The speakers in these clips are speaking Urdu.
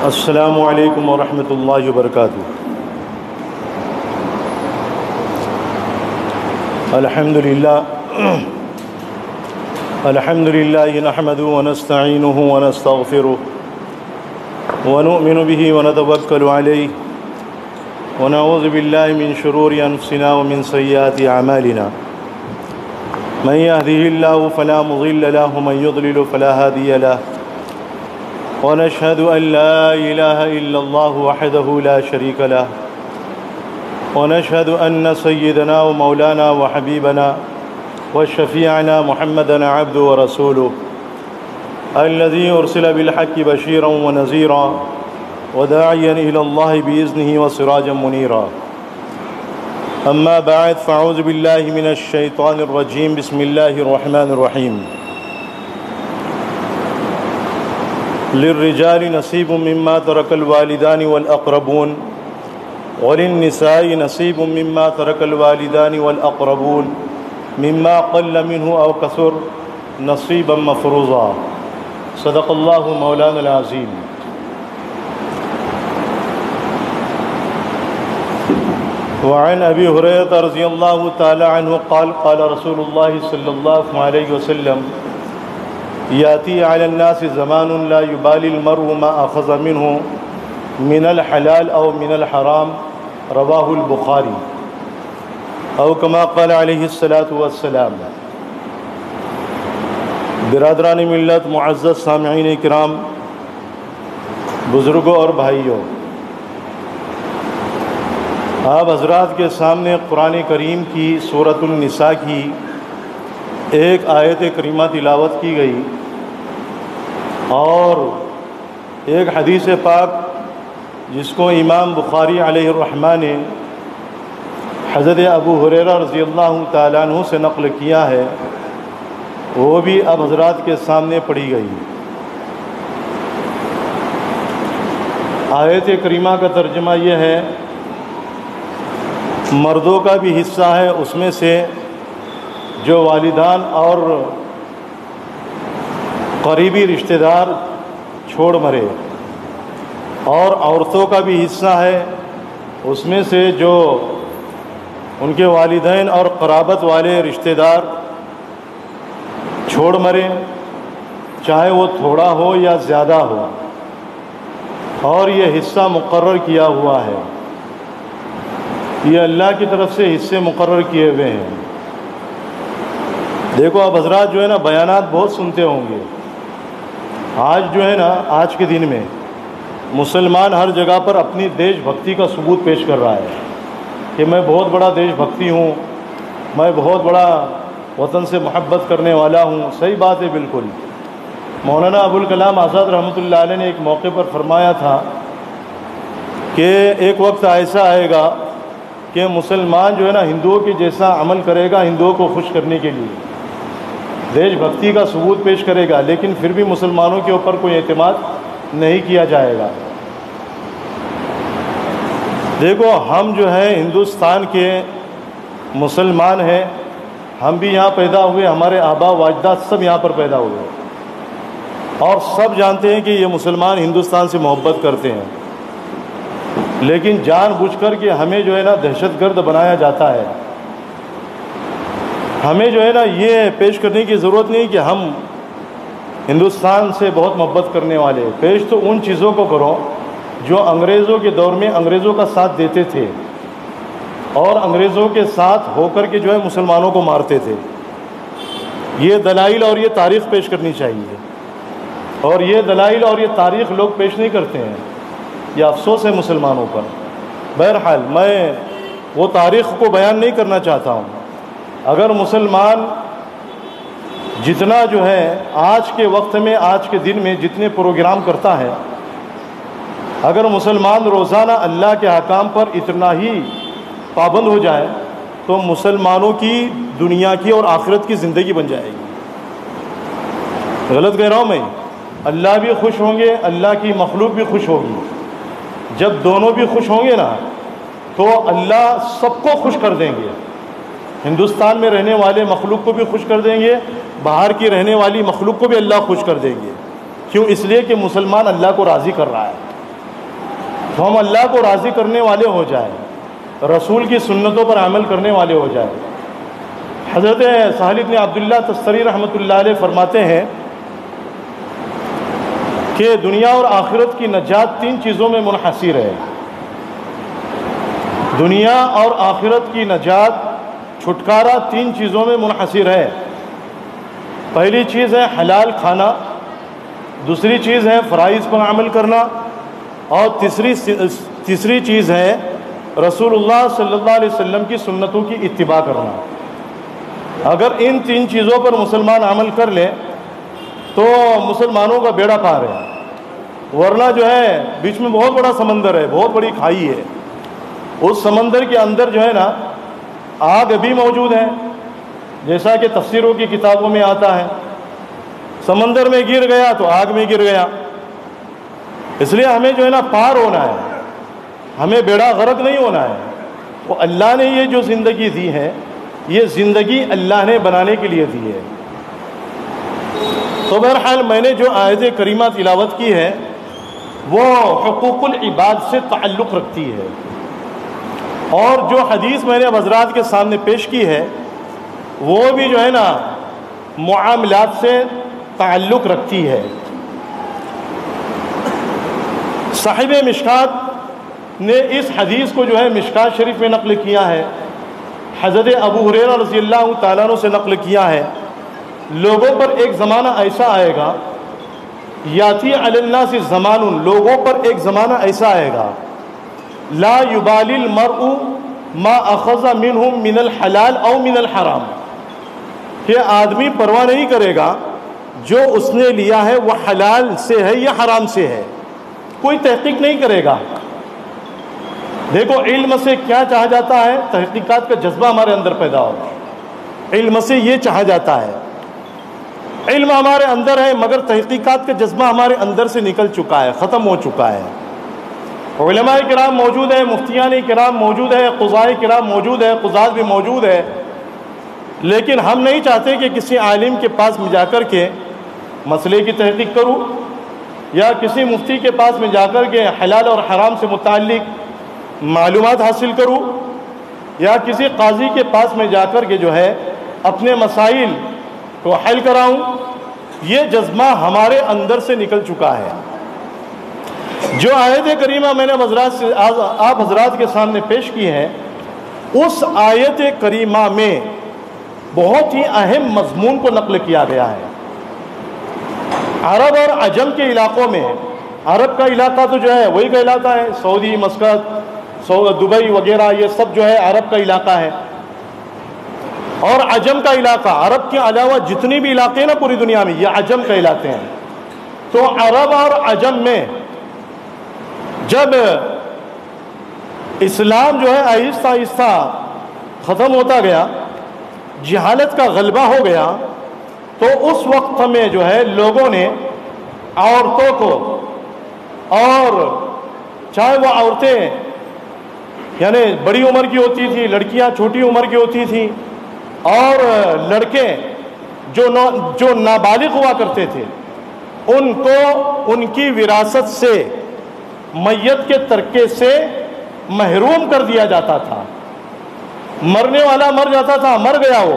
السلام علیکم ورحمۃ اللہ وبرکاتہ۔ الحمد للہ نحمده ونستعینه ونستغفره ونؤمن به ونتوکل علیہ ونعوذ باللہ من شرور انفسنا ومن سیئات اعمالنا من يهده الله فلا مضل له ومن يضلل فلا هادي له ونشهد أن لا إله إلا الله وحده لا شريك له ونشهد أن سيدنا ومولانا وحبيبنا وشفيعنا محمدا عبده ورسوله الذي أرسل بالحق بشيرا ونذيرا وداعيا إلى الله بإذنه وسراجا منيرا أما بعد فأعوذ بالله من الشيطان الرجيم بسم الله الرحمن الرحيم للرجال نصيب مما ترك الوالدان والأقربون وللنساء نصيب مما ترك الوالدان والأقربون مما قل منه أو كثر نصيبا مفروضا صدق الله مولانا العظيم۔ وعن أبي هريرة رضي الله تعالى عنه قال قال رسول الله صلى الله عليه وسلم يأتي على الناس زمان لا يبالي المرء ما أخذ منه من الحلال أو من الحرام رواه البخاري أو كما قال عليه الصلاة والسلام۔ برادران ملت، معزز سامعین کرام، بزرگوں اور بھائیوں، آپ حضرات کے سامنے قرآن کریم کی سورۃ النساء کی ایک آیت کریمہ تلاوت کی گئی اور ایک حدیث پاک جس کو امام بخاری علیہ الرحمہ نے حضرت ابو ہریرہ رضی اللہ تعالیٰ عنہ سے نقل کیا ہے، وہ بھی اب حضرات کے سامنے پڑھی گئی۔ آیت کریمہ کا ترجمہ یہ ہے، مردوں کا بھی حصہ ہے اس میں سے جو والدان اور قریبی رشتہ دار چھوڑ مرے، اور عورتوں کا بھی حصہ ہے اس میں سے جو ان کے والدین اور قرابت والے رشتہ دار چھوڑ مرے، چاہے وہ تھوڑا ہو یا زیادہ ہو، اور یہ حصہ مقرر کیا ہوا ہے، یہ اللہ کی طرف سے حصے مقرر کیے ہوئے ہیں۔ دیکھو اب حضرات جو ہے نا بیانات بہت سنتے ہوں گے، آج جو ہے نا آج کے دن میں مسلمان ہر جگہ پر اپنی دیش بھکتی کا ثبوت پیش کر رہا ہے کہ میں بہت بڑا دیش بھکتی ہوں، میں بہت بڑا وطن سے محبت کرنے والا ہوں۔ صحیح بات ہے بالکل۔ مولانا ابوالکلام آزاد رحمۃ اللہ علیہ نے ایک موقع پر فرمایا تھا کہ ایک وقت ایسا آئے گا کہ مسلمان جو ہے نا ہندوؤں کے جیسا عمل کرے گا ہندوؤں کو خوش کرنے کے لیے، دیش بھکتی کا ثبوت پیش کرے گا، لیکن پھر بھی مسلمانوں کے اوپر کوئی اعتماد نہیں کیا جائے گا۔ دیکھو ہم جو ہے ہندوستان کے مسلمان ہیں، ہم بھی یہاں پیدا ہوئے، ہمارے آبا و اجداد سب یہاں پر پیدا ہوئے، اور سب جانتے ہیں کہ یہ مسلمان ہندوستان سے محبت کرتے ہیں، لیکن جان بوجھ کر کہ ہمیں جو ہے نا دہشت گرد بنایا جاتا ہے۔ ہمیں جو ہے نا یہ پیش کرنے کی ضرورت نہیں کہ ہم ہندوستان سے بہت محبت کرنے والے، پیش تو ان چیزوں کو کرو جو انگریزوں کے دور میں انگریزوں کا ساتھ دیتے تھے اور انگریزوں کے ساتھ ہو کر کے جو ہے مسلمانوں کو مارتے تھے۔ یہ دلائل اور یہ تاریخ پیش کرنی چاہیے، اور یہ دلائل اور یہ تاریخ لوگ پیش نہیں کرتے ہیں، یہ افسوس ہے مسلمانوں پر۔ بہرحال میں وہ تاریخ کو بیان نہیں کرنا چاہتا ہوں۔ اگر مسلمان جتنا جو ہے آج کے وقت میں آج کے دن میں جتنے پروگرام کرتا ہے، اگر مسلمان روزانہ اللہ کے احکام پر اتنا ہی پابند ہو جائے تو مسلمانوں کی دنیا کی اور آخرت کی زندگی بن جائے گی۔ غلط کہہ رہا ہوں میں؟ اللہ بھی خوش ہوں گے، اللہ کی مخلوق بھی خوش ہوگی۔ جب دونوں بھی خوش ہوں گے نا تو اللہ سب کو خوش کر دیں گے، ہندوستان میں رہنے والے مخلوق کو بھی خوش کر دیں گے، باہر کی رہنے والی مخلوق کو بھی اللہ خوش کر دیں گے۔ کیوں؟ اس لیے کہ مسلمان اللہ کو راضی کر رہا ہے۔ تو ہم اللہ کو راضی کرنے والے ہو جائیں، رسول کی سنتوں پر عمل کرنے والے ہو جائیں۔ حضرت سہل بن عبداللہ تستری رحمۃ اللہ علیہ فرماتے ہیں کہ دنیا اور آخرت کی نجات 3 چیزوں میں منحصر ہے۔ دنیا اور آخرت کی نجات، چھٹکارا 3 چیزوں میں منحصر ہے۔ پہلی چیز ہے حلال کھانا، دوسری چیز ہے فرائض پر عمل کرنا، اور تیسری چیز ہے رسول اللہ صلی اللہ علیہ وسلم کی سنتوں کی اتباع کرنا۔ اگر ان 3 چیزوں پر مسلمان عمل کر لے تو مسلمانوں کا بیڑا پار ہے، ورنہ جو ہے بیچ میں بہت بڑا سمندر ہے، بہت بڑی کھائی ہے، اس سمندر کے اندر جو ہے نا آگ بھی موجود ہے، جیسا کہ تفسیروں کی کتابوں میں آتا ہے، سمندر میں گر گیا تو آگ میں گر گیا۔ اس لیے ہمیں جو ہے نا پار ہونا ہے، ہمیں بیڑا غرق نہیں ہونا ہے۔ وہ اللہ نے یہ جو زندگی دی ہے، یہ زندگی اللہ نے بنانے کے لیے دی ہے۔ تو بہرحال میں نے جو آیت کریمہ تلاوت کی ہے وہ حقوق العباد سے تعلق رکھتی ہے، اور جو حدیث میں نے اب حضرات کے سامنے پیش کی ہے وہ بھی جو ہے نا معاملات سے تعلق رکھتی ہے۔ صاحب مشکات نے اس حدیث کو جو ہے مشکات شریف میں نقل کیا ہے، حضرت ابو ہریرہ رضی اللہ تعالیٰ عنہ سے نقل کیا ہے، لوگوں پر ایک زمانہ ایسا آئے گا، یاتی علی الناس زمان، لوگوں پر ایک زمانہ ایسا آئے گا، لا یبالی المرء ما اخذ منہ من الحلال او من الحرام، کہ آدمی پرواہ نہیں کرے گا جو اس نے لیا ہے وہ حلال سے ہے یا حرام سے ہے، کوئی تحقیق نہیں کرے گا۔ دیکھو علم سے کیا چاہا جاتا ہے؟ تحقیقات کا جذبہ ہمارے اندر پیدا ہو، علم سے یہ چاہا جاتا ہے، علم ہمارے اندر ہے مگر تحقیقات کا جذبہ ہمارے اندر سے نکل چکا ہے، ختم ہو چکا ہے۔ علماء کرام موجود ہیں، مفتیان کرام موجود ہیں، قضاء کرام موجود ہیں، قضات بھی موجود ہے، لیکن ہم نہیں چاہتے کہ کسی عالم کے پاس میں جا کر کے مسئلے کی تحقیق کروں، یا کسی مفتی کے پاس میں جا کر کے حلال اور حرام سے متعلق معلومات حاصل کروں، یا کسی قاضی کے پاس میں جا کر کے جو ہے اپنے مسائل کو حل کراؤں۔ یہ جذبہ ہمارے اندر سے نکل چکا ہے۔ جو آیت کریمہ میں نے آپ حضرات کے سامنے پیش کی ہے، اس آیت کریمہ میں بہت ہی اہم مضمون کو نقل کیا گیا ہے۔ عرب اور عجم کے علاقوں میں، عرب کا علاقہ تو جو ہے وہی کہلاتا ہے، سعودی، مسقط، دبئی وغیرہ، یہ سب جو ہے عرب کا علاقہ ہے، اور عجم کا علاقہ، عرب کے علاوہ جتنی بھی علاقے ہیں نا پوری دنیا میں، یہ عجم کہلاتے ہیں۔ تو عرب اور عجم میں جب اسلام جو ہے آہستہ آہستہ ختم ہوتا گیا، جہالت کا غلبہ ہو گیا، تو اس وقت میں جو ہے لوگوں نے عورتوں کو، اور چاہے وہ عورتیں یعنی بڑی عمر کی ہوتی تھی، لڑکیاں چھوٹی عمر کی ہوتی تھیں، اور لڑکے جو نابالغ ہوا کرتے تھے، ان کو ان کی وراثت سے، میت کے ترکے سے محروم کر دیا جاتا تھا۔ مرنے والا مر جاتا تھا، مر گیا وہ،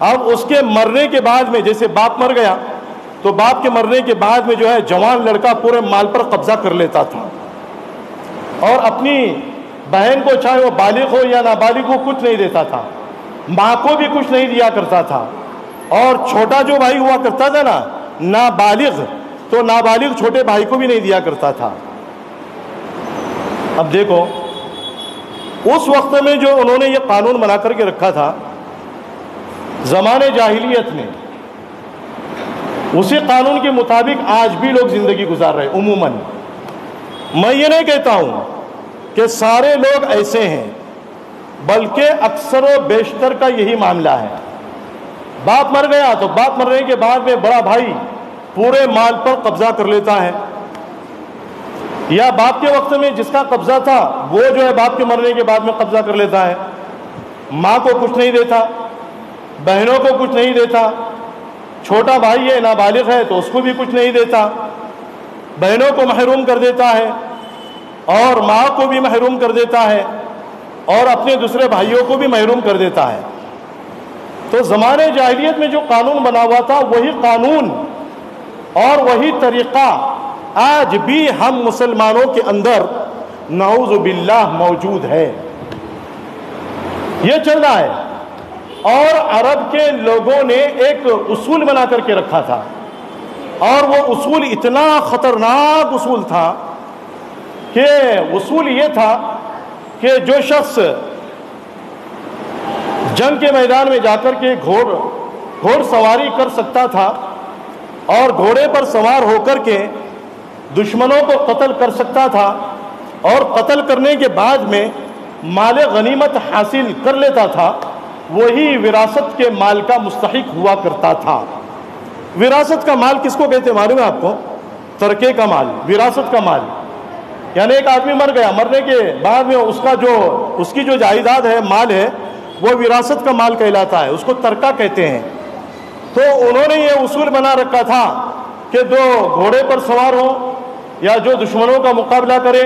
اب اس کے مرنے کے بعد میں، جیسے باپ مر گیا تو باپ کے مرنے کے بعد میں جو ہے جوان لڑکا پورے مال پر قبضہ کر لیتا تھا، اور اپنی بہن کو چاہے وہ بالغ ہو یا نابالغ ہو کچھ نہیں دیتا تھا، ماں کو بھی کچھ نہیں دیا کرتا تھا، اور چھوٹا جو بھائی ہوا کرتا تھا نا نابالغ، تو نابالغ چھوٹے بھائی کو بھی نہیں دیا کرتا تھا۔ اب دیکھو اس وقت میں جو انہوں نے یہ قانون بنا کر کے رکھا تھا زمانے جاہلیت میں، اسی قانون کے مطابق آج بھی لوگ زندگی گزار رہے۔ عموماً میں یہ نہیں کہتا ہوں کہ سارے لوگ ایسے ہیں، بلکہ اکثر و بیشتر کا یہی معاملہ ہے۔ باپ مر گیا تو باپ مرنے کے بعد میں بڑا بھائی پورے مال پر قبضہ کر لیتا ہے، یا باپ کے وقت میں جس کا قبضہ تھا وہ جو ہے باپ کے مرنے کے بعد میں قبضہ کر لیتا ہے، ماں کو کچھ نہیں دیتا، بہنوں کو کچھ نہیں دیتا، چھوٹا بھائی ہے نابالغ ہے تو اس کو بھی کچھ نہیں دیتا، بہنوں کو محروم کر دیتا ہے، اور ماں کو بھی محروم کر دیتا ہے اور اپنے دوسرے بھائیوں کو بھی محروم کر دیتا ہے۔ تو زمانے جاہلیت میں جو قانون بنا ہوا تھا وہی قانون اور وہی طریقہ آج بھی ہم مسلمانوں کے اندر نعوذ باللہ موجود ہے، یہ چل رہا ہے۔ اور عرب کے لوگوں نے ایک اصول بنا کر کے رکھا تھا، اور وہ اصول اتنا خطرناک اصول تھا کہ اصول یہ تھا کہ جو شخص جنگ کے میدان میں جا کر کے گھوڑ سواری کر سکتا تھا اور گھوڑے پر سوار ہو کر کے دشمنوں کو قتل کر سکتا تھا اور قتل کرنے کے بعد میں مال غنیمت حاصل کر لیتا تھا، وہی وراثت کے مال کا مستحق ہوا کرتا تھا۔ وراثت کا مال کس کو کہتے ہیں معلوم ہے آپ کو؟ ترکے کا مال، وراثت کا مال، یعنی ایک آدمی مر گیا، مرنے کے بعد میں اس کی جو جائیداد ہے، مال ہے، وہ وراثت کا مال کہلاتا ہے، اس کو ترکہ کہتے ہیں۔ تو انہوں نے یہ اصول بنا رکھا تھا کہ جو گھوڑے پر سوار ہو یا جو دشمنوں کا مقابلہ کرے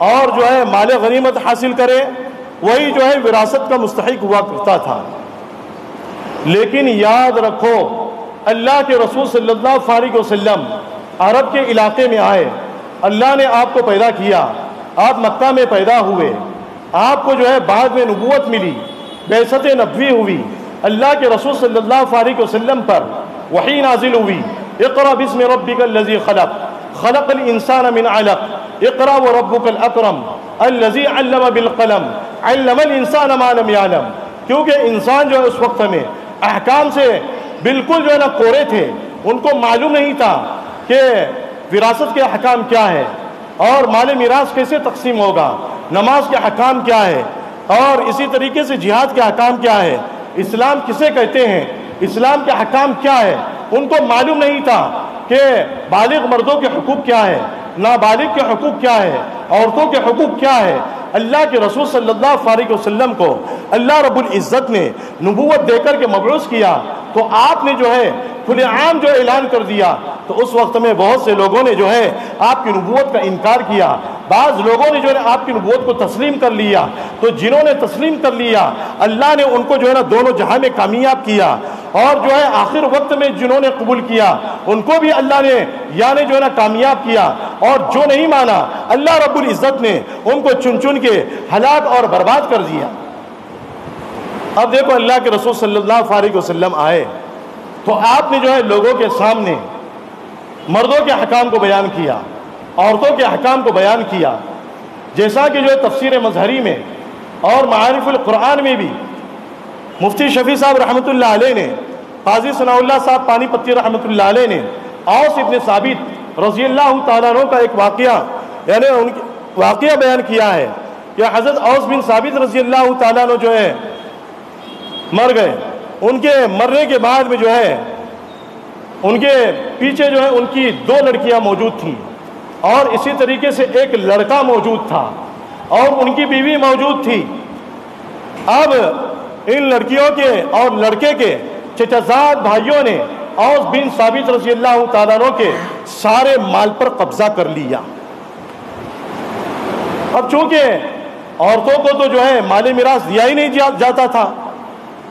اور جو ہے مال غنیمت حاصل کرے، وہی جو ہے وراثت کا مستحق ہوا کرتا تھا۔ لیکن یاد رکھو، اللہ کے رسول صلی اللہ علیہ وسلم عرب کے علاقے میں آئے، اللہ نے آپ کو پیدا کیا، آپ مکہ میں پیدا ہوئے، آپ کو جو ہے بعد میں نبوت ملی، بعثت نبوی ہوئی، اللہ کے رسول صلی اللہ علیہ وسلم پر وحی نازل ہوئی، اقرأ بسم ربک الذی خلق خلق الانسان من علق اقرأ وربک الاکرم الذی علم بالقلم علم الانسان ما لم يعلم۔ کیونکہ انسان جو ہے اس وقت میں احکام سے بالکل جو ہے نا کورے تھے، ان کو معلوم نہیں تھا کہ وراثت کے احکام کیا ہے اور مال میراث کیسے تقسیم ہوگا، نماز کے احکام کیا ہے، اور اسی طریقے سے جہاد کے احکام کیا ہے، اسلام کسے کہتے ہیں، اسلام کے احکام کیا ہے۔ ان کو معلوم نہیں تھا کہ بالغ مردوں کے حقوق کیا ہے، نابالغ کے حقوق کیا ہے، عورتوں کے حقوق کیا ہے۔ اللہ کے رسول صلی اللہ علیہ وسلم کو اللہ رب العزت نے نبوت دے کر کے مبعوث کیا، تو آپ نے جو ہے کھلے عام جو اعلان کر دیا، تو اس وقت میں بہت سے لوگوں نے جو ہے آپ کی نبوت کا انکار کیا، بعض لوگوں نے جو ہے آپ کی نبوت کو تسلیم کر لیا۔ تو جنہوں نے تسلیم کر لیا، اللہ نے ان کو جو ہے نا دونوں جہاں میں کامیاب کیا، اور جو ہے آخر وقت میں جنہوں نے قبول کیا ان کو بھی اللہ نے یعنی جو ہے نا کامیاب کیا، اور جو نہیں مانا اللہ رب العزت نے ان کو چن چن کے ہلاک اور برباد کر دیا۔ اب دیکھو، اللہ کے رسول صلی اللہ علیہ وسلم آئے تو آپ نے جو ہے لوگوں کے سامنے مردوں کے احکام کو بیان کیا، عورتوں کے احکام کو بیان کیا، جیسا کہ جو ہے تفسیر مظہری میں اور معارف القرآن میں بھی مفتی شفیع صاحب رحمۃ اللہ علیہ نے، قاضی ثناء اللہ صاحب پانی پتی رحمۃ اللہ علیہ نے اوس ابن ثابت رضی اللہ تعالیٰ عنہ کا ایک واقعہ یعنی ان واقعہ بیان کیا ہے کہ حضرت اوس بن ثابت رضی اللہ تعالیٰ عنہ جو ہے مر گئے، ان کے مرنے کے بعد میں جو ہے ان کے پیچھے جو ہے ان کی 2 لڑکیاں موجود تھیں، اور اسی طریقے سے ایک لڑکا موجود تھا اور ان کی بیوی موجود تھی۔ اب ان لڑکیوں کے اور لڑکے کے چچازاد بھائیوں نے اوس بن ثابت رضی اللہ تعالیٰ عنہ کے سارے مال پر قبضہ کر لیا۔ اب چونکہ عورتوں کو تو جو ہے مال میراث دیا ہی نہیں جاتا تھا،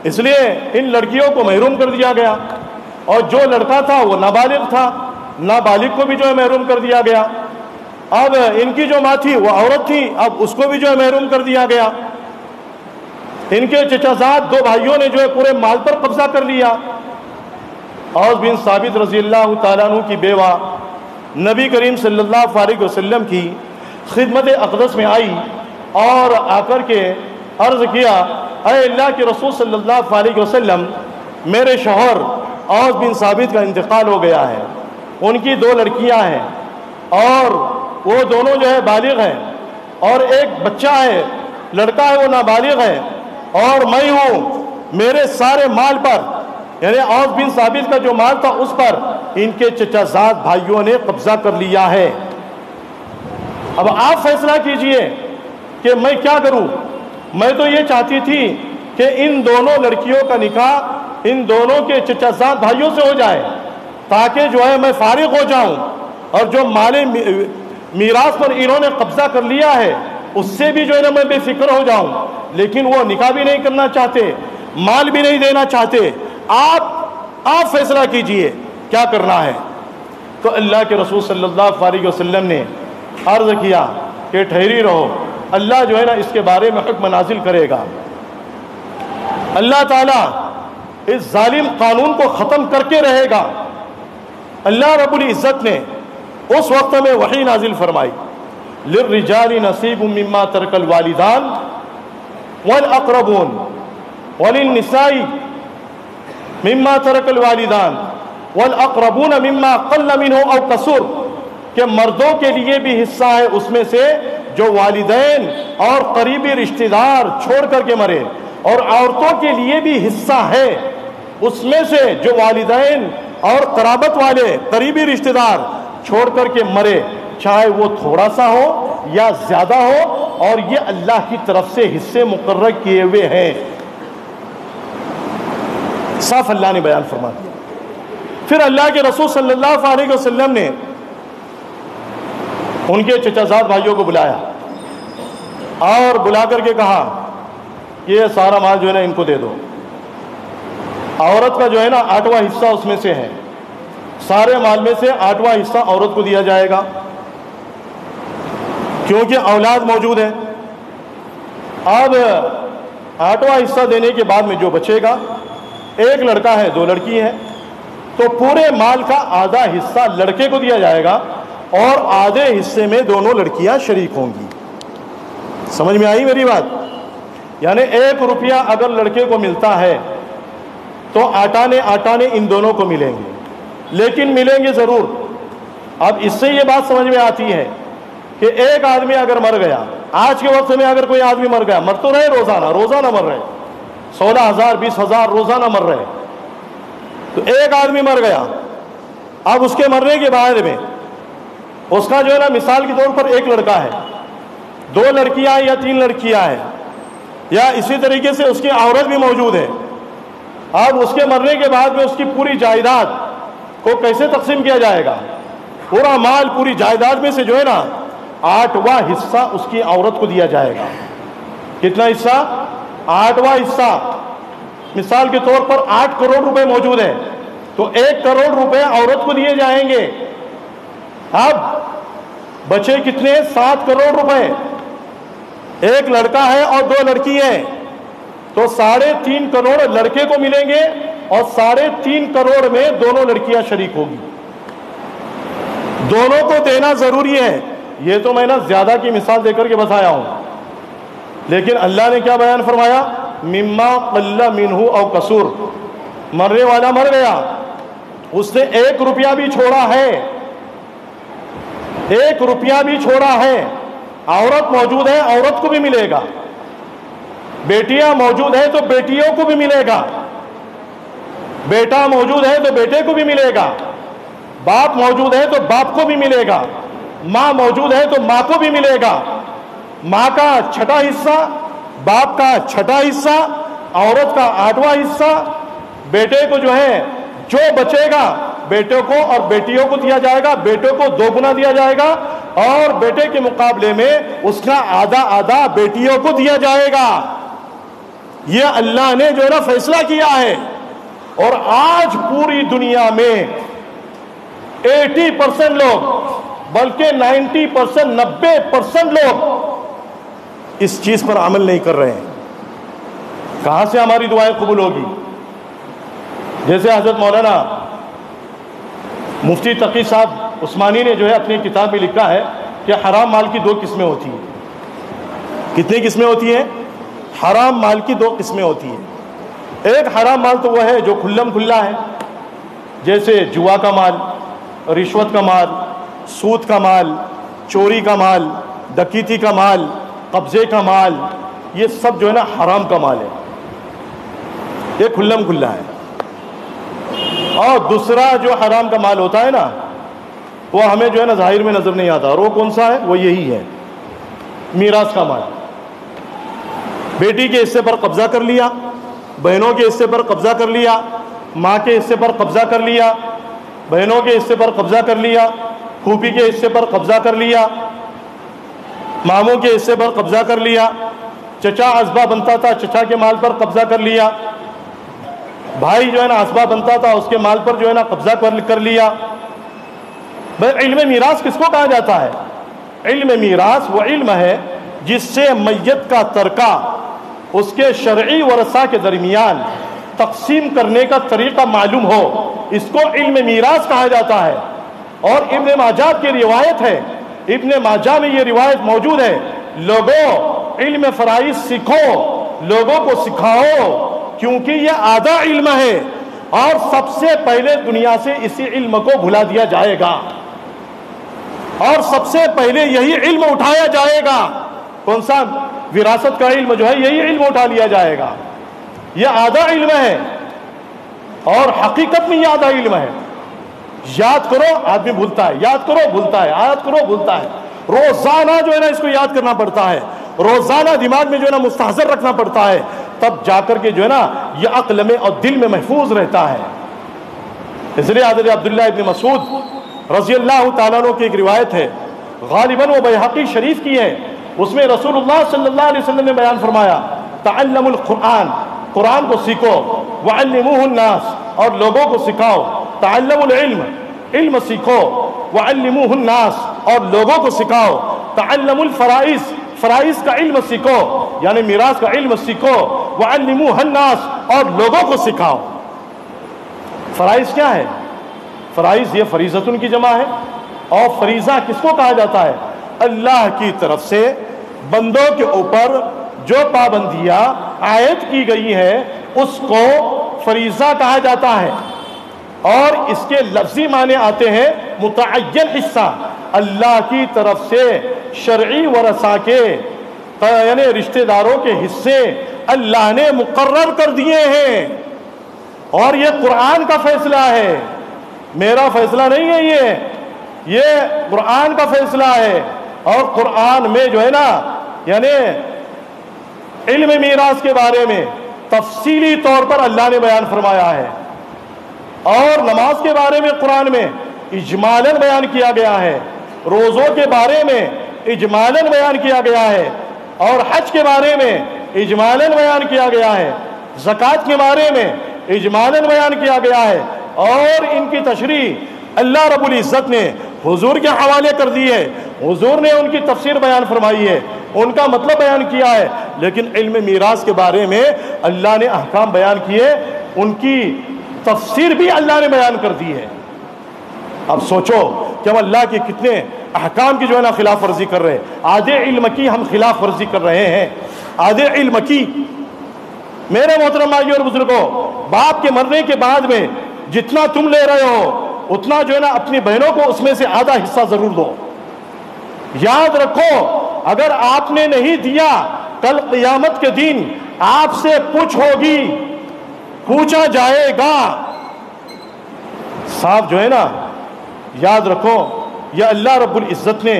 اس لیے ان لڑکیوں کو محروم کر دیا گیا، اور جو لڑکا تھا وہ نابالغ تھا، نابالغ کو بھی جو ہے محروم کر دیا گیا۔ اب ان کی جو ماں تھی وہ عورت تھی، اب اس کو بھی جو ہے محروم کر دیا گیا۔ ان کے چچازاد 2 بھائیوں نے جو ہے پورے مال پر قبضہ کر لیا۔ اوس بن ثابت رضی اللہ تعالیٰ عنہ کی بیوہ نبی کریم صلی اللہ علیہ وسلم کی خدمت اقدس میں آئی اور آ کر کے عرض کیا، اے اللہ کے رسول صلی اللہ علیہ وسلم، میرے شوہر اوس بن ثابت کا انتقال ہو گیا ہے، ان کی 2 لڑکیاں ہیں اور وہ دونوں جو ہے بالغ ہیں، اور ایک بچہ ہے، لڑکا ہے وہ نابالغ ہے، اور میں ہوں، میرے سارے مال پر یعنی اوس بن ثابت کا جو مال تھا اس پر ان کے چچازاد بھائیوں نے قبضہ کر لیا ہے۔ اب آپ فیصلہ کیجئے کہ میں کیا کروں۔ میں تو یہ چاہتی تھی کہ ان دونوں لڑکیوں کا نکاح ان دونوں کے چچازاد بھائیوں سے ہو جائے، تاکہ جو ہے میں فارغ ہو جاؤں، اور جو میراث پر انہوں نے قبضہ کر لیا ہے، اس سے بھی جو ہے نا میں بے فکر ہو جاؤں، لیکن وہ نکاح بھی نہیں کرنا چاہتے، مال بھی نہیں دینا چاہتے، آپ فیصلہ کیجئے کیا کرنا ہے۔ تو اللہ کے رسول صلی اللہ علیہ وسلم نے عرض کیا کہ ٹھہری رہو، اللہ جو ہے نا اس کے بارے میں حکم نازل کرے گا، اللہ تعالیٰ اس ظالم قانون کو ختم کر کے رہے گا۔ اللہ رب العزت نے اس وقت میں وحی نازل فرمائی، للرجال نصیب مما ترک الوالدان والاقربون وللنساء مما ترک الوالدان والاقربون مما قل منه او کثر، کہ مردوں کے لیے بھی حصہ ہے اس میں سے جو والدین اور قریبی رشتہ دار چھوڑ کر کے مرے، اور عورتوں کے لیے بھی حصہ ہے اس میں سے جو والدین اور قرابت والے قریبی رشتہ دار چھوڑ کر کے مرے، چاہے وہ تھوڑا سا ہو یا زیادہ ہو، اور یہ اللہ کی طرف سے حصے مقرر کیے ہوئے ہیں۔ صاف اللہ نے بیان فرما دیا۔ پھر اللہ کے رسول صلی اللہ علیہ وسلم نے ان کے چچا زاد بھائیوں کو بلایا اور بلا کر کے کہا یہ سارا مال جو ہے نا ان کو دے دو، عورت کا جو ہے نا 8واں حصہ اس میں سے ہے، سارے مال میں سے 8واں حصہ عورت کو دیا جائے گا، کیونکہ اولاد موجود ہے۔ اب 8واں حصہ دینے کے بعد میں جو بچے گا، ایک لڑکا ہے 2 لڑکی ہیں، تو پورے مال کا آدھا حصہ لڑکے کو دیا جائے گا اور آدھے حصے میں دونوں لڑکیاں شریک ہوں گی۔ سمجھ میں آئی میری بات؟ یعنی 1 روپیہ اگر لڑکے کو ملتا ہے تو آٹانے ان دونوں کو ملیں گے، لیکن ملیں گے ضرور۔ اب اس سے یہ بات سمجھ میں آتی ہے کہ ایک آدمی اگر مر گیا، آج کے وقت میں اگر کوئی آدمی مر گیا، مر تو رہے روزانہ مر رہے، 16,000 20,000 روزانہ مر رہے، تو ایک آدمی مر گیا، اب اس کے مرنے کے بعد میں اس کا جو ہے نا مثال کے طور پر ایک لڑکا ہے، 2 لڑکیاں یا 3 لڑکیاں ہیں، یا اسی طریقے سے اس کی عورت بھی موجود ہے۔ اب اس کے مرنے کے بعد میں اس کی پوری جائیداد کو کیسے تقسیم کیا جائے گا؟ پورا مال پوری جائیداد میں سے جو ہے نا 8واں حصہ اس کی عورت کو دیا جائے گا۔ کتنا حصہ؟ 8واں حصہ۔ مثال کے طور پر 8 کروڑ روپے موجود ہیں، تو 1 کروڑ روپے عورت کو دیے جائیں گے۔ اب بچے کتنے؟ 7 کروڑ روپے۔ ایک لڑکا ہے اور 2 لڑکی ہیں، تو 3.5 کروڑ لڑکے کو ملیں گے اور 3.5 کروڑ میں دونوں لڑکیاں شریک ہوگی۔ دونوں کو دینا ضروری ہے۔ یہ تو میں نے زیادہ کی مثال دے کر کے بتایا ہوں، لیکن اللہ نے کیا بیان فرمایا؟ مما قل منہ او کثر، مرنے والا مر گیا، اس نے 1 روپیہ بھی چھوڑا ہے، 1 روپیہ بھی چھوڑا ہے، عورت موجود ہے، عورت کو بھی ملے گا، بیٹیاں موجود ہیں تو بیٹیوں کو بھی ملے گا، بیٹا موجود ہے تو بیٹے کو بھی ملے گا، باپ موجود ہے تو باپ کو بھی ملے گا، ماں موجود ہے تو ماں کو بھی ملے گا۔ ماں کا 6واں حصہ، باپ کا 6واں حصہ، عورت کا 8واں حصہ، بیٹے کو جو ہے جو بچے گا بیٹوں کو اور بیٹیوں کو دیا جائے گا، بیٹوں کو 2 گنا دیا جائے گا، اور بیٹے کے مقابلے میں اس کا آدھا بیٹیوں کو دیا جائے گا۔ یہ اللہ نے جو ہے نا فیصلہ کیا ہے، اور آج پوری دنیا میں 80% لوگ، بلکہ 90%، 90% لوگ اس چیز پر عمل نہیں کر رہے ہیں۔ کہاں سے ہماری دعائیں قبول ہوگی؟ جیسے حضرت مولانا مفتی تقی صاحب عثمانی نے جو ہے اپنی کتاب میں لکھا ہے کہ حرام مال کی 2 قسمیں ہوتی ہیں۔ کتنی قسمیں ہوتی ہیں؟ حرام مال کی 2 قسمیں ہوتی ہیں۔ ایک حرام مال تو وہ ہے جو کھلم کھلا ہے، جیسے جوا کا مال، رشوت کا مال، سود کا مال، چوری کا مال، ڈکیتی کا مال، قبضے کا مال، یہ سب جو ہے نا حرام کا مال ہے، یہ کھلم کھلا ہے۔ اور دوسرا جو حرام کا مال ہوتا ہے نا، وہ ہمیں جو ہے نا ظاہر میں نظر نہیں آتا، اور وہ کون سا ہے؟ وہ یہی ہے، میراث کا مال۔ بیٹی کے حصے پر قبضہ کر لیا، بہنوں کے حصے پر قبضہ کر لیا، ماں کے حصے پر قبضہ کر لیا، بہنوں کے حصے پر قبضہ کر لیا، پھوپھی کے حصے پر قبضہ کر لیا، ماموں کے حصے پر قبضہ کر لیا، چچا عصبہ بنتا تھا چچا کے مال پر قبضہ کر لیا، بھائی جو ہے نا عصبہ بنتا تھا اس کے مال پر جو ہے نا قبضہ کر لیا۔ بھائی علم میراث کس کو کہا جاتا ہے؟ علم میراث وہ علم ہے جس سے میت کا ترکہ اس کے شرعی ورثہ کے درمیان تقسیم کرنے کا طریقہ معلوم ہو، اس کو علم میراث کہا جاتا ہے۔ اور ابن ماجہ کی روایت ہے، ابن ماجہ میں یہ روایت موجود ہے، لوگوں علم فرائض سیکھو، لوگوں کو سکھاؤ، کیونکہ یہ آدھا علم ہے اور سب سے پہلے دنیا سے اسی علم کو بھلا دیا جائے گا، اور سب سے پہلے یہی علم اٹھایا جائے گا۔ کون سا؟ وراثت کا علم جو ہے، یہی علم اٹھا لیا جائے گا۔ یہ آدھا علم ہے اور حقیقت میں یہ آدھا علم ہے۔ یاد کرو آدمی بھولتا ہے، یاد کرو بھولتا ہے، یاد کرو بھولتا ہے۔ روزانہ جو ہے نا اس کو یاد کرنا پڑتا ہے، روزانہ دماغ میں جو ہے نا مستحضر رکھنا پڑتا ہے، تب جا کر کے جو ہے نا یہ عقل میں اور دل میں محفوظ رہتا ہے۔ اس لیے حضرت عبداللہ ابن مسعود رضی اللہ تعالیٰ عنہ کی ایک روایت ہے، غالباً وہ بیہقی شریف کی ہے، اس میں رسول اللہ صلی اللہ علیہ وسلم نے بیان فرمایا، تعلموا القرآن، قرآن کو سیکھو، وعلموہ الناس، اور لوگوں کو سکھاؤ، تعلموا العلم، علم سیکھو، وعلموہ الناس، اور لوگوں کو سکھاؤ، تعلموا الفرائض، فرائض کا علم سیکھو یعنی میراث کا علم سیکھو، وعلموہ الناس، اور لوگوں کو سکھاؤ۔ فرائض کیا ہے؟ فرائض یہ فریضتن کی جمع ہے، اور فریضہ کس کو کہا جاتا ہے؟ اللہ کی طرف سے بندوں کے اوپر جو پابندیاں عائد کی گئی ہے اس کو فریضہ کہا جاتا ہے، اور اس کے لفظی معنی آتے ہیں متعین حصہ، اللہ کی طرف سے شرعی ورثہ کے یعنی رشتہ داروں کے حصے اللہ نے مقرر کر دیے ہیں، اور یہ قرآن کا فیصلہ ہے، میرا فیصلہ نہیں ہے، یہ قرآن کا فیصلہ ہے۔ اور قرآن میں جو ہے نا یعنی علم میراث کے بارے میں تفصیلی طور پر اللہ نے بیان فرمایا ہے، اور نماز کے بارے میں قرآن میں اجمالاً بیان کیا گیا ہے، روزوں کے بارے میں اجمالاً بیان کیا گیا ہے، اور حج کے بارے میں اجمالاً بیان کیا گیا ہے، زکوٰۃ کے بارے میں اجمالاً بیان کیا گیا ہے، اور ان کی تشریح اللہ رب العزت نے حضور کے حوالے کر دی ہے، حضور نے ان کی تفسیر بیان فرمائی ہے، ان کا مطلب بیان کیا ہے، لیکن علم میراث کے بارے میں اللہ نے احکام بیان کیے، ان کی تفسیر بھی اللہ نے بیان کر دی ہے۔ اب سوچو کہ ہم اللہ کے کتنے احکام کی جو ہے نا خلاف ورزی کر رہے ہیں، آدھے علم کی ہم خلاف ورزی کر رہے ہیں، آدھے علم کی۔ میرے محترم بھائیوں اور بزرگوں، باپ کے مرنے کے بعد میں جتنا تم لے رہے ہو اتنا جو ہے نا اپنی بہنوں کو اس میں سے آدھا حصہ ضرور دو۔ یاد رکھو اگر آپ نے نہیں دیا، کل قیامت کے دن آپ سے پوچھ ہوگی، پوچھا جائے گا۔ صاحب جو ہے نا یاد رکھو، یہ اللہ رب العزت نے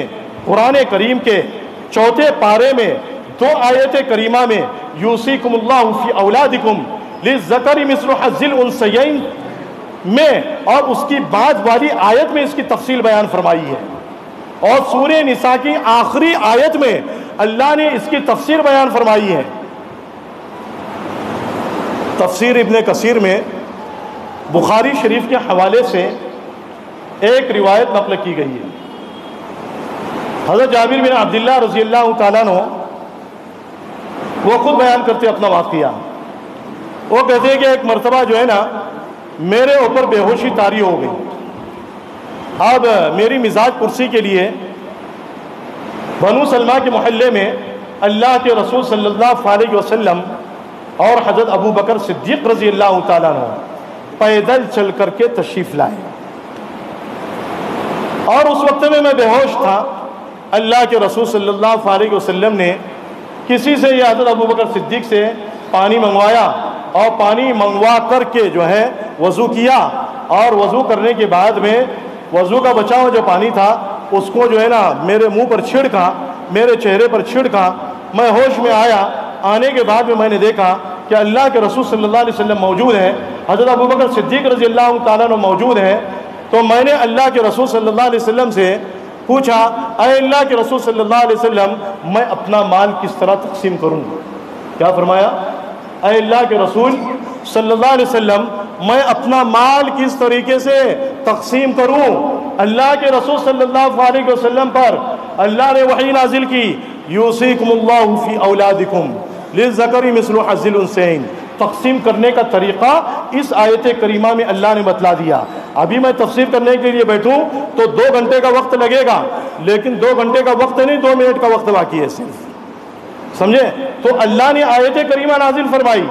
قرآن کریم کے 4 پارے میں 2 آیت کریمہ میں یوصیکم اللہ فی اولادکم للذکر مثل حظ الانثیین میں اور اس کی بعد والی آیت میں اس کی تفصیل بیان فرمائی ہے، اور سورہ نساء کی آخری آیت میں اللہ نے اس کی تفسیر بیان فرمائی ہے۔ تفسیر ابن کثیر میں بخاری شریف کے حوالے سے ایک روایت نقل کی گئی ہے، حضرت جابر بن عبداللہ رضی اللہ تعالیٰ عنہ وہ خود بیان کرتے اپنا واقعہ۔ وہ کہتے ہیں کہ ایک مرتبہ جو ہے نا میرے اوپر بے ہوشی طاری ہو گئی، اب میری مزاج پرسی کے لیے بنو سلمہ کے محلے میں اللہ کے رسول صلی اللہ علیہ وسلم اور حضرت ابو بکر صدیق رضی اللہ تعالیٰ عنہ پیدل چل کر کے تشریف لائے، اور اس وقت میں بے ہوش تھا۔ اللہ کے رسول صلی اللہ علیہ وسلم نے کسی سے یا حضرت ابو بکر صدیق سے پانی منگوایا، اور پانی منگوا کر کے جو ہے وضو کیا، اور وضو کرنے کے بعد میں وضو کا بچا ہوا جو پانی تھا اس کو جو ہے نا میرے منہ پر چھڑکا، میرے چہرے پر چھڑکا۔ میں ہوش میں آیا، آنے کے بعد میں نے دیکھا کہ اللہ کے رسول صلی اللہ علیہ وسلم موجود ہیں، حضرت ابو بکر صدیق رضی اللہ تعالیٰ عنہ موجود ہیں۔ تو میں نے اللہ کے رسول صلی اللہ علیہ وسلم سے پوچھا اے اللہ کے رسول صلی اللہ علیہ وسلم میں اپنا مال کس طرح تقسیم کروں؟ کیا فرمایا؟ اے اللہ کے رسول صلی اللہ علیہ وسلم میں اپنا مال کس طریقے سے تقسیم کروں؟ اللہ کے رسول صلی اللہ علیہ وسلم پر اللہ نے وحی نازل کی، یوصیکم اللہ فی اولادکم للذکر مثل حظ الانثیین۔ تقسیم کرنے کا طریقہ اس آیت کریمہ میں اللہ نے بتلا دیا۔ ابھی میں تفسیر کرنے کے لیے بیٹھوں تو 2 گھنٹے کا وقت لگے گا، لیکن 2 گھنٹے کا وقت نہیں، 2 منٹ کا وقت باقی ہے صرف، سمجھے؟ تو اللہ نے آیت کریمہ نازل فرمائی،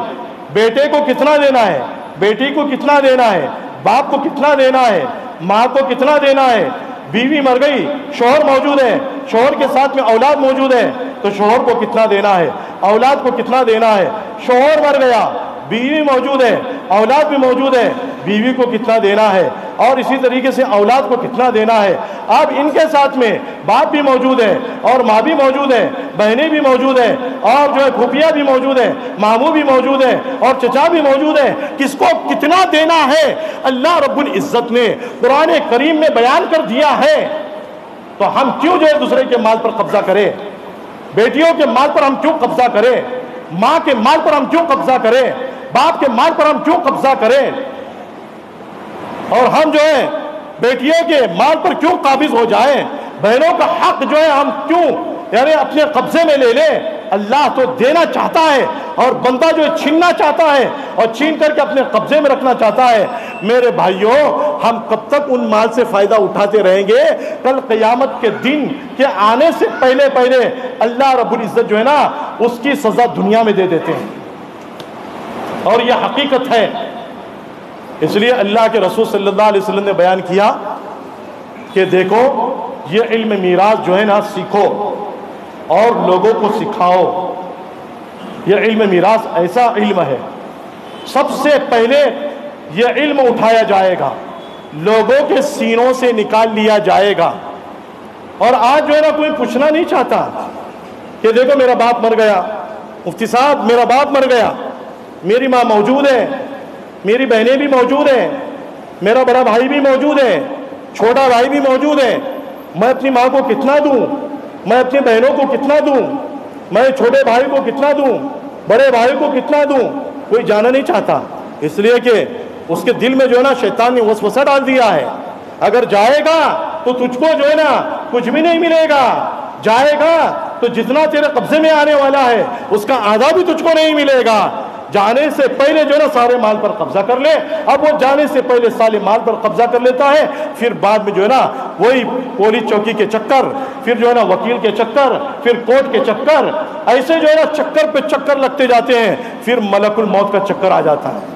بیٹے کو کتنا دینا ہے، بیٹی کو کتنا دینا ہے، باپ کو کتنا دینا ہے، ماں کو کتنا دینا ہے، بیوی مر گئی، شوہر موجود ہے، شوہر کے ساتھ میں اولاد موجود ہے تو شوہر کو کتنا دینا ہے، اولاد کو کتنا دینا ہے، شوہر مر گیا، بیوی موجود ہے، اولاد بھی موجود ہے، بیوی کو کتنا دینا ہے، اور اسی طریقے سے اولاد کو کتنا دینا ہے۔ اب ان کے ساتھ میں باپ بھی موجود ہے اور ماں بھی موجود ہے، بہنیں بھی موجود ہیں، اور جو ہے پھوپھیاں بھی موجود ہیں، ماموں بھی موجود ہیں، اور چچا بھی موجود ہیں۔ کس کو کتنا دینا ہے اللہ رب العزت نے قرآن کریم میں بیان کر دیا ہے، تو ہم کیوں جو ہے دوسرے کے مال پر قبضہ کریں؟ بیٹیوں کے مال پر ہم کیوں قبضہ کریں؟ ماں کے مال پر ہم کیوں قبضہ کریں؟ باپ کے مال پر ہم کیوں قبضہ کریں؟ اور ہم جو ہے بیٹیوں کے مال پر کیوں قابض ہو جائیں؟ بہنوں کا حق جو ہے ہم کیوں یعنی اپنے قبضے میں لے لیں؟ اللہ تو دینا چاہتا ہے اور بندہ جو ہے چھیننا چاہتا ہے اور چھین کر کے اپنے قبضے میں رکھنا چاہتا ہے۔ میرے بھائیوں، ہم کب تک ان مال سے فائدہ اٹھاتے رہیں گے؟ کل قیامت کے دن کے آنے سے پہلے پہلے اللہ رب العزت جو ہے نا اس کی سزا دنیا میں دے دیتے ہیں، اور یہ حقیقت ہے۔ اس لیے اللہ کے رسول صلی اللہ علیہ وسلم نے بیان کیا کہ دیکھو یہ علم میراث جو ہے نا سیکھو اور لوگوں کو سکھاؤ۔ یہ علم میراث ایسا علم ہے، سب سے پہلے یہ علم اٹھایا جائے گا، لوگوں کے سینوں سے نکال لیا جائے گا۔ اور آج جو ہے نا کوئی پوچھنا نہیں چاہتا کہ دیکھو میرا باپ مر گیا، مفتی صاحب میرا باپ مر گیا، میری ماں موجود ہے، میری بہنیں بھی موجود ہیں، میرا بڑا بھائی بھی موجود ہے، چھوٹا بھائی بھی موجود ہے، میں اپنی ماں کو کتنا دوں، میں اپنی بہنوں کو کتنا دوں، میں چھوٹے بھائی کو کتنا دوں، بڑے بھائی کو کتنا دوں؟ کوئی جانا نہیں چاہتا، اس لیے کہ اس کے دل میں جو ہے نا شیطان نے وسوسہ ڈال دیا ہے، اگر جائے گا تو تجھ کو جو ہے نا کچھ بھی نہیں ملے گا، جائے گا تو جتنا تیرے قبضے میں آنے والا ہے اس کا آدھا بھی تجھ کو نہیں ملے گا۔ جانے سے پہلے جو ہے نا سارے مال پر قبضہ کر لے۔ اب وہ جانے سے پہلے سارے مال پر قبضہ کر لیتا ہے، پھر بعد میں جو ہے نا وہی پولیس چوکی کے چکر، پھر جو ہے نا وکیل کے چکر، پھر کورٹ کے چکر، ایسے جو ہے نا چکر پہ چکر لگتے جاتے ہیں، پھر ملک الموت کا چکر آ جاتا ہے۔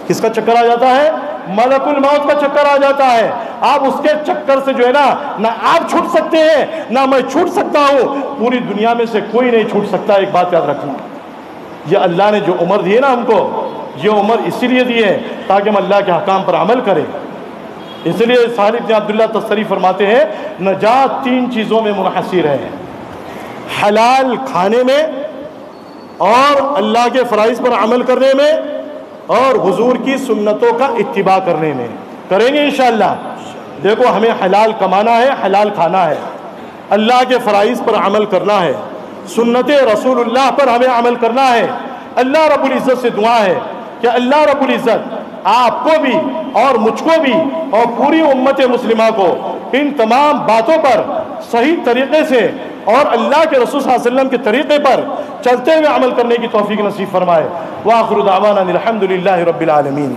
کس کا چکر آ جاتا ہے؟ ملک الموت کا چکر آ جاتا ہے۔ آپ اس کے چکر سے جو ہے نا نہ آپ چھوٹ سکتے ہیں نہ میں چھوٹ سکتا ہوں، پوری دنیا میں سے کوئی نہیں چھوٹ سکتا۔ ایک بات یاد رکھنا، یہ اللہ نے جو عمر دی ہے نا ہم کو، یہ عمر اسی لیے دی ہے تاکہ ہم اللہ کے حکام پر عمل کریں۔ اس لیے سالم بن عبداللہ تستری فرماتے ہیں نجات 3 چیزوں میں منحصر ہے، حلال کھانے میں، اور اللہ کے فرائض پر عمل کرنے میں، اور حضور کی سنتوں کا اتباع کرنے میں۔ کریں گے انشاءاللہ۔ دیکھو ہمیں حلال کمانا ہے، حلال کھانا ہے، اللہ کے فرائض پر عمل کرنا ہے، سنت رسول اللہ پر ہمیں عمل کرنا ہے۔ اللہ رب العزت سے دعا ہے کہ اللہ رب العزت آپ کو بھی اور مجھ کو بھی اور پوری امت مسلمہ کو ان تمام باتوں پر صحیح طریقے سے اور اللہ کے رسول صلی اللہ علیہ وسلم کے طریقے پر چلتے ہوئے عمل کرنے کی توفیق نصیب فرمائے۔ وآخر دعوانا الحمد للہ رب العالمین۔